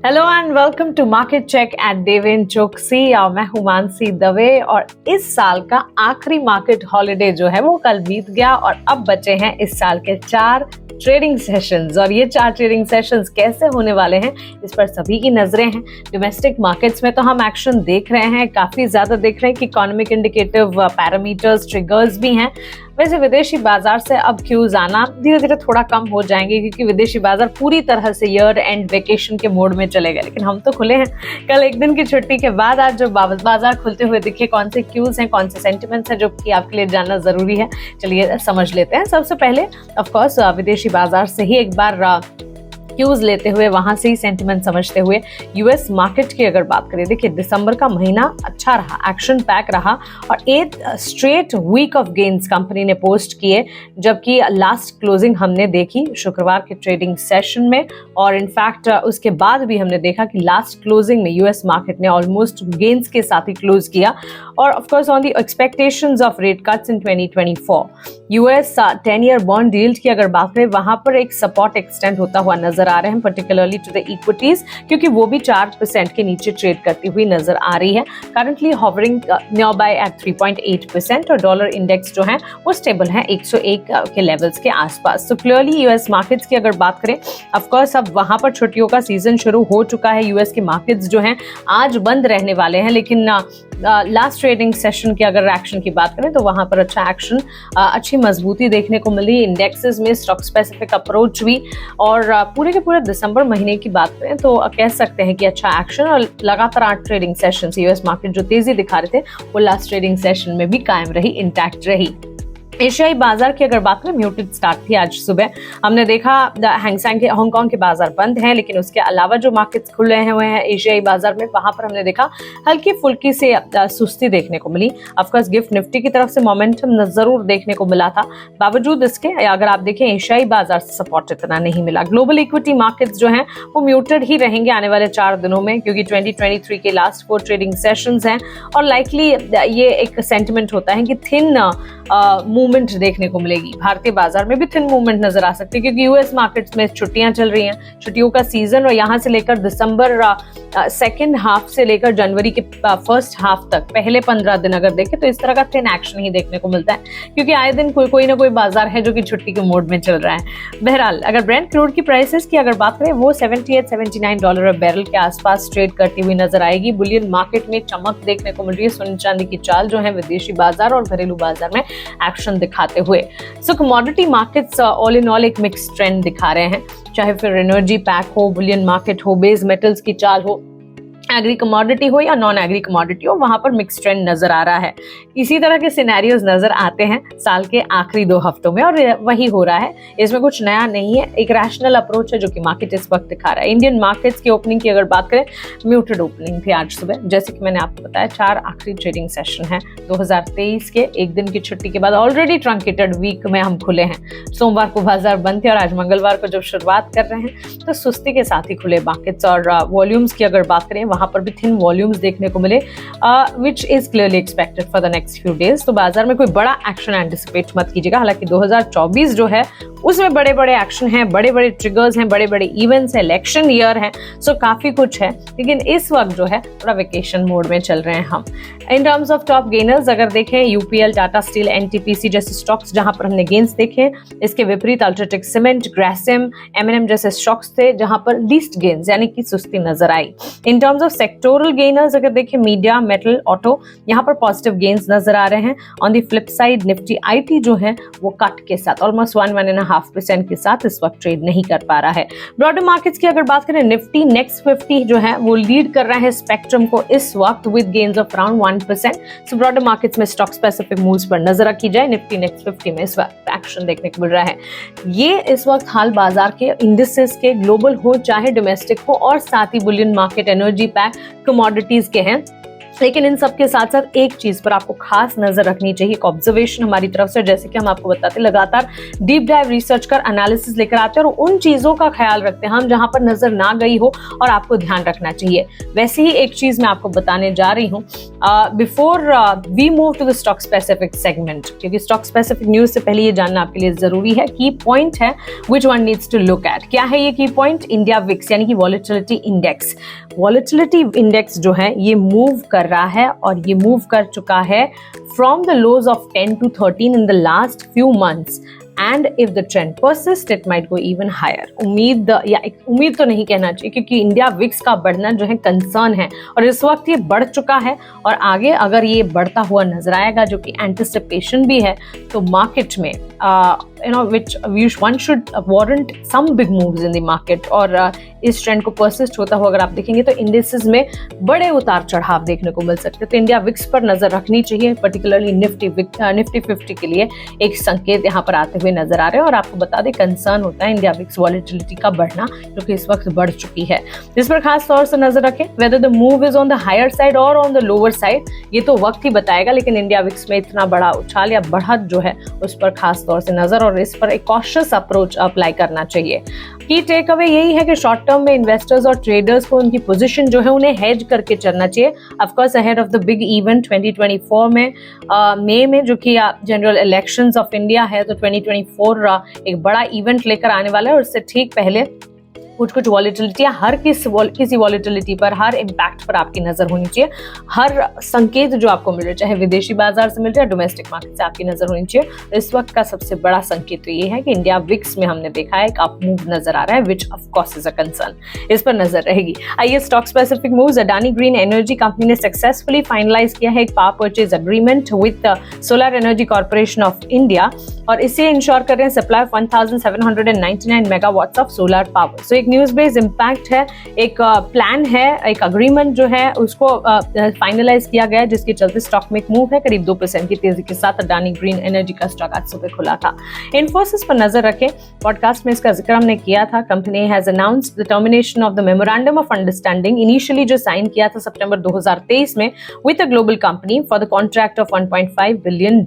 Hello and welcome to market check at Deven Chokshi. और मैं हूं मानसी दवे और इस साल का आखिरी मार्केट हॉलिडे जो है वो कल बीत गया और अब बचे हैं इस साल के 4 ट्रेडिंग सेशंस। और ये 4 ट्रेडिंग सेशंस कैसे होने वाले हैं इस पर सभी की नजरें हैं। डोमेस्टिक मार्केट्स में तो हम एक्शन देख रहे हैं, काफी ज्यादा देख रहे हैं कि इकोनॉमिक इंडिकेटिव पैरामीटर्स ट्रिगर्स भी हैं। वैसे विदेशी बाजार से अब क्यूज आना धीरे धीरे थोड़ा कम हो जाएंगे क्योंकि विदेशी बाजार पूरी तरह से ईयर एंड वेकेशन के मोड में चले गए, लेकिन हम तो खुले हैं। कल एक दिन की छुट्टी के बाद आज जो बाजार खुलते हुए दिखे, कौन से क्यूज हैं, कौन से सेंटिमेंट्स हैं जो कि आपके लिए जानना जरूरी है, चलिए समझ लेते हैं। सबसे पहले ऑफकोर्स विदेशी बाजार से ही एक बार क्यूज लेते हुए, वहां से ही सेंटिमेंट समझते हुए यूएस मार्केट की अगर बात करें, देखिए दिसंबर का महीना अच्छा रहा, एक्शन पैक रहा और 8 straight week of gains company ने पोस्ट किए, जबकि लास्ट क्लोजिंग हमने देखी शुक्रवार के ट्रेडिंग सेशन में। और इनफैक्ट उसके बाद भी हमने देखा कि लास्ट क्लोजिंग में यूएस मार्केट ने ऑलमोस्ट गेन्स के साथ ही क्लोज किया। और of course on the expectations of rate cuts in 2024, US 10 year bond yield की अगर बात करें, वहां पर एक सपोर्ट एक्सटेंड होता हुआ नजर आ रहे हैं, पर्टिकुलरली टू द इक्विटीज, क्योंकि वो भी 4% के नीचे ट्रेड करती हुई नजर आ रही है, currently hovering nearby at 3.8%। और डॉलर इंडेक्स जो है वो स्टेबल है 101 के लेवल्स के आसपास। तो क्लियरली यूएस मार्केट्स की अगर बात करें, ऑफकोर्स अब वहां पर छुट्टियों का सीजन शुरू हो चुका है। यूएस के मार्केट्स जो हैं आज बंद रहने वाले हैं, लेकिन लास्ट ट्रेडिंग सेशन की अगर एक्शन की बात करें तो वहां पर अच्छा एक्शन, अच्छी मजबूती देखने को मिली इंडेक्सेस में, स्टॉक स्पेसिफिक अप्रोच भी। और पूरे के पूरे दिसंबर महीने की बात करें तो कह सकते हैं कि अच्छा एक्शन और लगातार 8 ट्रेडिंग सेशन यूएस मार्केट जो तेजी दिखा रहे थे वो लास्ट ट्रेडिंग सेशन में भी कायम रही, इंटैक्ट रही। एशियाई बाजार की अगर बात करें, म्यूटेड स्टार्ट थी आज सुबह। हमने देखा हैंगसेंग के, हांगकांग के बाजार बंद हैं, लेकिन उसके अलावा जो मार्केट्स खुले हुए हैं एशियाई बाजार में, वहां पर हमने देखा हल्की फुल्की से सुस्ती देखने को मिली। ऑफकोर्स गिफ्ट निफ्टी की तरफ से मोमेंटम जरूर देखने को मिला था, बावजूद इसके अगर आप देखें एशियाई बाजार से सपोर्ट इतना नहीं मिला। ग्लोबल इक्विटी मार्केट्स जो हैं वो म्यूटेड ही रहेंगे आने वाले 4 दिनों में, क्योंकि 2023 के लास्ट 4 ट्रेडिंग सेशंस हैं और लाइकली ये एक सेंटिमेंट होता है कि थिन मूवमेंट देखने को मिलेगी। भारतीय बाजार में भी थिन मूवमेंट नजर आ सकती है, क्योंकि यूएस मार्केट्स में छुट्टियां चल रही हैं, छुट्टियों का सीजन, और यहां से लेकर दिसंबर सेकेंड हाफ से लेकर जनवरी के फर्स्ट हाफ तक पहले 15 दिन अगर देखें तो इस तरह का थिन एक्शन ही देखने को मिलता है, क्योंकि आए दिन कोई ना कोई बाजार है जो कि छुट्टी के मोड में चल रहा है। बहरहाल अगर ब्रेंट क्रूड की प्राइसेस की अगर बात करें, वो $78-79 बैरल के आसपास ट्रेड करती हुई नजर आएगी। बुलियन मार्केट में चमक देखने को मिल रही है, सोने चांदी की चाल जो है विदेशी बाजार और घरेलू बाजार में एक्शन दिखाते हुए। So commodity markets all in all एक मिक्स ट्रेंड दिखा रहे हैं, चाहे फिर एनर्जी पैक हो, बुलियन मार्केट हो, बेस मेटल्स की चाल हो, एग्री कमोडिटी हो या नॉन एग्री कमोडिटी हो, वहां पर मिक्स ट्रेंड नजर आ रहा है। इसी तरह के सिनेरियोज नजर आते हैं साल के आखिरी 2 हफ्तों में और वही हो रहा है, इसमें कुछ नया नहीं है। एक रैशनल अप्रोच है जो कि मार्केट इस वक्त दिखा रहा है। इंडियन मार्केट्स की ओपनिंग की अगर बात करें, म्यूटेड ओपनिंग थी आज सुबह, जैसे कि मैंने आपको बताया 4 आखिरी ट्रेडिंग सेशन है 2023 के। एक दिन की छुट्टी के बाद ऑलरेडी ट्रंकेटेड वीक में हम खुले हैं। सोमवार को बाजार बंद थे और आज मंगलवार को जब शुरुआत कर रहे हैं तो सुस्ती के साथ ही खुले मार्केट्स। और वॉल्यूम्स की अगर बात करें, वहां पर भी थिन वॉल्यूम्स देखने को मिले, which is clearly expected for the next few days. तो बाजार में कोई बड़ा एक्शन एंटिसिपेट मत कीजिएगा। हालांकि 2024 जो है उसमें बड़े बड़े एक्शन हैं, बड़े बड़े ट्रिगर्स हैं, बड़े बड़े इवेंट्स हैं, इलेक्शन ईयर है, सो काफी कुछ है, लेकिन इस वक्त जो है थोड़ा वेकेशन मोड में चल रहे हैं हम। In terms of top gainers अगर देखें, यूपीएल, टाटा स्टील, एनटीपीसी जैसे स्टॉक्स जहां पर हमने गेन्स देखे, इसके विपरीत अल्ट्राटेक सीमेंट, ग्रासिम, एमएनएम जैसे स्टॉक्स थे जहां पर लीस्ट गेन्स यानी कि सुस्ती नजर आई। In terms of sectoral gainers अगर देखें, मीडिया, मेटल, ऑटो, यहाँ पर पॉजिटिव गेन्स नजर आ रहे हैं। On the flip side Nifty IT जो है वो कट के साथ ऑलमोस्ट 1.5% के साथ इस वक्त ट्रेड नहीं कर पा रहा है। ब्रॉडर मार्केट्स की अगर बात करें, निफ्टी नेक्स्ट 50 जो है वो लीड कर रहा है स्पेक्ट्रम को इस वक्त with gains of around 1%। So broader markets में स्टॉक स्पेसिफिक मूव्स पर नजर रखी जाए। निफ्टी नेक्स्ट 50 में इस वक्त एक्शन देखने को मिल रहा है। ये इस वक्त हाल बाजार के इंडिसेस के, ग्लोबल हो चाहे डोमेस्टिक हो, और साथ ही bullion market, energy pack, commodities के हैं। लेकिन इन सब के साथ साथ एक चीज पर आपको खास नजर रखनी चाहिए, एक ऑब्जर्वेशन हमारी तरफ से, जैसे कि हम आपको बताते लगातार डीप डाइव रिसर्च कर एनालिसिस लेकर आते हैं और उन चीजों का ख्याल रखते हैं हम जहां पर नजर ना गई हो और आपको ध्यान रखना चाहिए। वैसे ही एक चीज मैं आपको बताने जा रही हूँ before we move to the stock specific segment, क्योंकि स्टॉक स्पेसिफिक न्यूज से पहले ये जानना आपके लिए जरूरी है। की पॉइंट है which one needs to look at. क्या है ये की पॉइंट? इंडिया विक्स यानी कि वॉलेटिलिटी इंडेक्स। वॉलेटिलिटी इंडेक्स जो है ये मूव कर रहा है और ये मूव कर चुका है from the lows of 10 to 13 in the last few months, and if the trend persist it might go even higher. उम्मीद तो नहीं कहना चाहिए, क्योंकि इंडिया विक्स का बढ़ना जो है कंसर्न है और इस वक्त ये बढ़ चुका है और आगे अगर ये बढ़ता हुआ नजर आएगा, जो कि एंटिसिपेशन भी है, तो मार्केट में one should warrant some big moves in the market। और इस ट्रेंड को परसिस्ट होता हुआ अगर आप देखेंगे तो इंडिसेस में बड़े उतार चढ़ाव देखने को मिल सकते हैं। तो इंडिया विक्स पर नजर रखनी चाहिए, पर्टिकुलरली निफ्टी 50 के लिए एक संकेत यहाँ पर आते हुए नजर आ रहे हैं। और आपको बता दें कंसर्न होता है इंडिया विक्स वॉलेटिलिटी का बढ़ना, जो कि इस वक्त बढ़ चुकी है, जिस पर खास तौर से नजर रखें। Whether the move is on the higher side और ऑन द लोअर साइड, ये तो वक्त ही बताएगा, लेकिन इंडिया विक्स में इतना बड़ा उछाल या बढ़त जो है उस पर खास तौर से नजर और इस पर एक कॉशियस अप्रोच अप्लाई करना चाहिए। की टेक अवे यही है कि शॉर्ट टर्म में इन्वेस्टर्स और ट्रेडर्स को उनकी पोजीशन जो है उन्हें हेज करके चलना चाहिए। Of course ahead of the big event 2024 में मई में, जो कि जनरल इलेक्शंस ऑफ इंडिया है, तो 2024 एक बड़ा इवेंट लेकर आने वाला है और उससे ठीक पहले कुछ वॉलेटिलिटी या किसी वॉलेटिलिटी पर, हर इम्पैक्ट पर आपकी नजर होनी चाहिए। हर संकेत जो आपको मिल रहा है, चाहे विदेशी बाजार से मिल रहा है, डोमेस्टिक मार्केट से, आपकी नजर होनी चाहिए। इस वक्त का सबसे बड़ा संकेत तो ये है कि इंडिया विक्स में हमने देखा है एक अप मूव नजर आ रहा है, which of course is a concern. इस पर नजर रहेगी। आइए stock specific moves. Adani green energy company ने सक्सेसफुली फाइनलाइज किया है एक power purchase agreement with solar energy corporation of India और इसे इंश्योर कर रहे हैं supply of 1799 megawatts of solar power. So एक न्यूज बेस्ड इम्पैक्ट है, एक प्लान है, एक अग्रीमेंट जो है उसको फाइनलाइज किया गया है, जिसके चलते स्टॉक में एक मूव है करीब 2% की तेजी के साथ। अडानी ग्रीन एनर्जी का स्टॉक आज सुबह खुला था। इन्फोसिस पर नजर रखें, पॉडकास्ट में इसका जिक्र हमने किया था। Company has announced the termination of the memorandum of understanding, initially जो साइन किया था सितंबर 2023 में with a global company for the contract of $1.5 billion.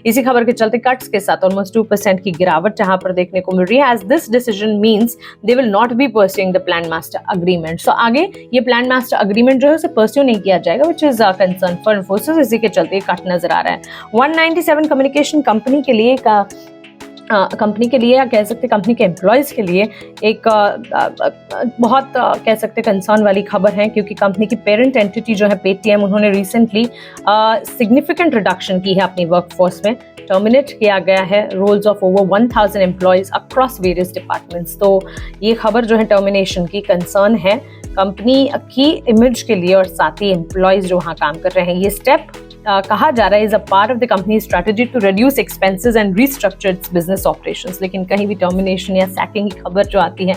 इसी खबर के चलते कट्स के साथ ऑलमोस्ट 2% की गिरावट जहां पर देखने को मिल रही है, as this decision means they will not be pursuing the plan master agreement। So आगे ये plan master agreement जो है उसे pursue नहीं किया जाएगा, which is a concern for Infosys। इसी के चलते कट नजर आ रहा है। 197 कम्युनिकेशन कंपनी के लिए या कह सकते कंपनी के एम्प्लॉयज के लिए एक बहुत कह सकते कंसर्न वाली खबर है, क्योंकि कंपनी की पेरेंट एंटिटी जो है पेटीएम, उन्होंने रिसेंटली सिग्निफिकेंट रिडक्शन की है अपनी वर्कफोर्स में। टर्मिनेट किया गया है roles of over 1000 employees across various departments. तो ये खबर जो है टर्मिनेशन की कंसर्न है कंपनी की इमेज के लिए और साथ ही एम्प्लॉयज जो वहाँ काम कर रहे हैं। ये स्टेप कहा जा रहा है is a part of the company strategy to reduce expenses and restructure its business operations. लेकिन कहीं भी टर्मिनेशन या सैकिंग की खबर जो आती है,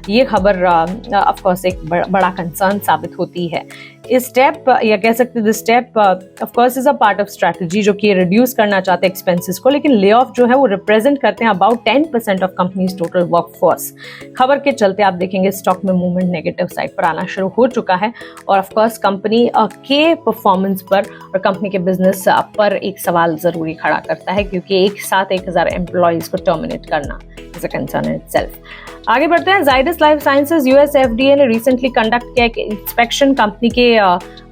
ये खबर ऑफ कोर्स एक बड़ा कंसर्न साबित होती है। इस स्टेप या कह सकते this step of course is a part of strategy, जो कि रिड्यूस करना चाहते हैं एक्सपेंसेस को, लेकिन ले ऑफ जो है वो रिप्रेजेंट करते हैं about 10% of companies total workforce. खबर के चलते आप देखेंगे स्टॉक में मूवमेंट नेगेटिव साइड पर आना शुरू हो चुका है और ऑफ कोर्स कंपनी के परफॉर्मेंस पर और कंपनी के बिजनेस पर एक सवाल जरूरी खड़ा करता है, क्योंकि एक साथ 1000 एम्प्लॉयज को टर्मिनेट करना is a concern in itself. आगे बढ़ते हैं। Zydus life sciences US FDA ने रिसेंटली कंडक्ट किया एक इंस्पेक्शन कंपनी के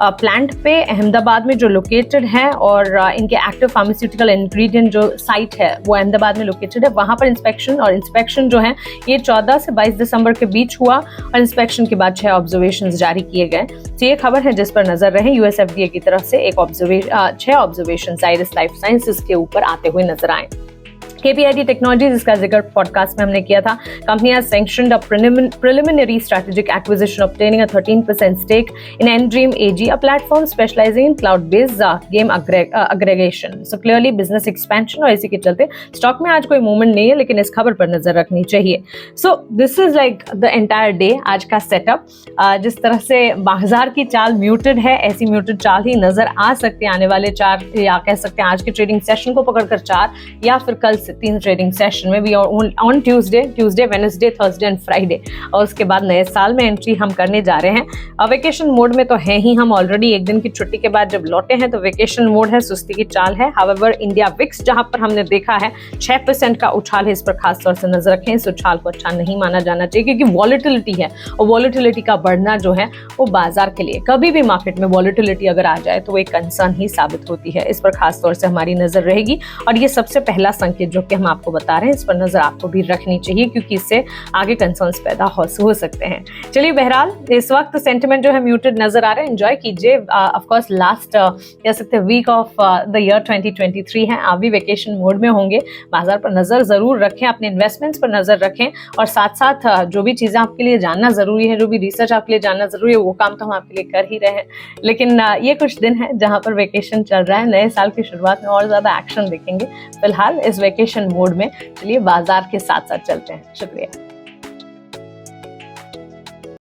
प्लांट पे अहमदाबाद में जो लोकेटेड है, और इनके एक्टिव फार्मास्यूटिकल इंग्रेडिएंट जो साइट है वो अहमदाबाद में लोकेटेड है। वहां पर इंस्पेक्शन जो है ये 14 से 22 दिसंबर के बीच हुआ और इंस्पेक्शन के बाद 6 ऑब्जर्वेशन जारी किए गए। तो ये खबर है जिस पर नजर रहे। यूएस एफडीए की तरफ से 6 ऑब्जर्वेशन जाइडस लाइफ साइंसेज के ऊपर आते हुए नजर आए। KPIT टेक्नोलॉजीज, इसका जिक्र पॉडकास्ट में हमने किया था। Company has sanctioned a preliminary strategic acquisition obtaining a 13% stake in Endream AG, a platform specializing in cloud-based game aggregation. So clearly business expansion, और इसी के चलते स्टॉक में आज कोई मूवमेंट नहीं है, लेकिन इस खबर पर नजर रखनी चाहिए। So this is like the entire day, आज का सेटअप। जिस तरह से बाजार की चाल म्यूटेड है, ऐसी म्यूटेड चाल ही नजर आ सकती है आने वाले 4 या कह सकते हैं आज के ट्रेडिंग सेशन को पकड़कर 4 या फिर कल से 3 ट्रेडिंग सेशन में भी on Tuesday, Wednesday, Thursday and Friday, और उसके बाद नए साल में एंट्री हम करने जा रहे हैं। वेकेशन मोड में तो है ही हम ऑलरेडी, एक दिन की छुट्टी के बाद जब लौटे हैं तो वेकेशन मोड है, सुस्ती की चाल है। हाउएवर इंडिया विक्स जहां पर हमने देखा है 6% का उछाल है, इस पर खास तौर से नजर रखें। इस उछाल को अच्छा नहीं माना जाना चाहिए क्योंकि वॉलेटिलिटी है, और वॉलेटिलिटी का बढ़ना जो है वो बाजार के लिए, कभी भी मार्केट में वॉलेटिलिटी अगर आ जाए तो वो एक कंसर्न ही साबित होती है। इस पर खास तौर से हमारी नजर रहेगी, और ये सबसे पहला संकेत जो कि हम आपको बता रहे हैं, इस पर नजर आपको भी रखनी चाहिए क्योंकि इससे आगे कंसर्न्स पैदा हो सकते हैं। चलिए, बहरहाल इस वक्त सेंटिमेंट जो है म्यूटेड नजर आ रहा है। एंजॉय कीजिए, ऑफ कोर्स लास्ट कह सकते हैं वीक ऑफ द ईयर 2023 है, आप भी वेकेशन मोड में होंगे। बाजार पर नजर जरूर रखें, अपने इन्वेस्टमेंट्स पर नजर रखें, और साथ साथ जो भी चीजें आपके लिए जानना जरूरी है, जो भी रिसर्च आपके लिए जानना जरूरी है, वो काम तो हम आपके लिए कर ही रहे हैं। लेकिन ये कुछ दिन है जहां पर वेकेशन चल रहा है, नए साल की शुरुआत में और ज्यादा एक्शन देखेंगे। फिलहाल इस वेकेशन मोड में चलिए बाजार के साथ साथ चलते हैं। शुक्रिया।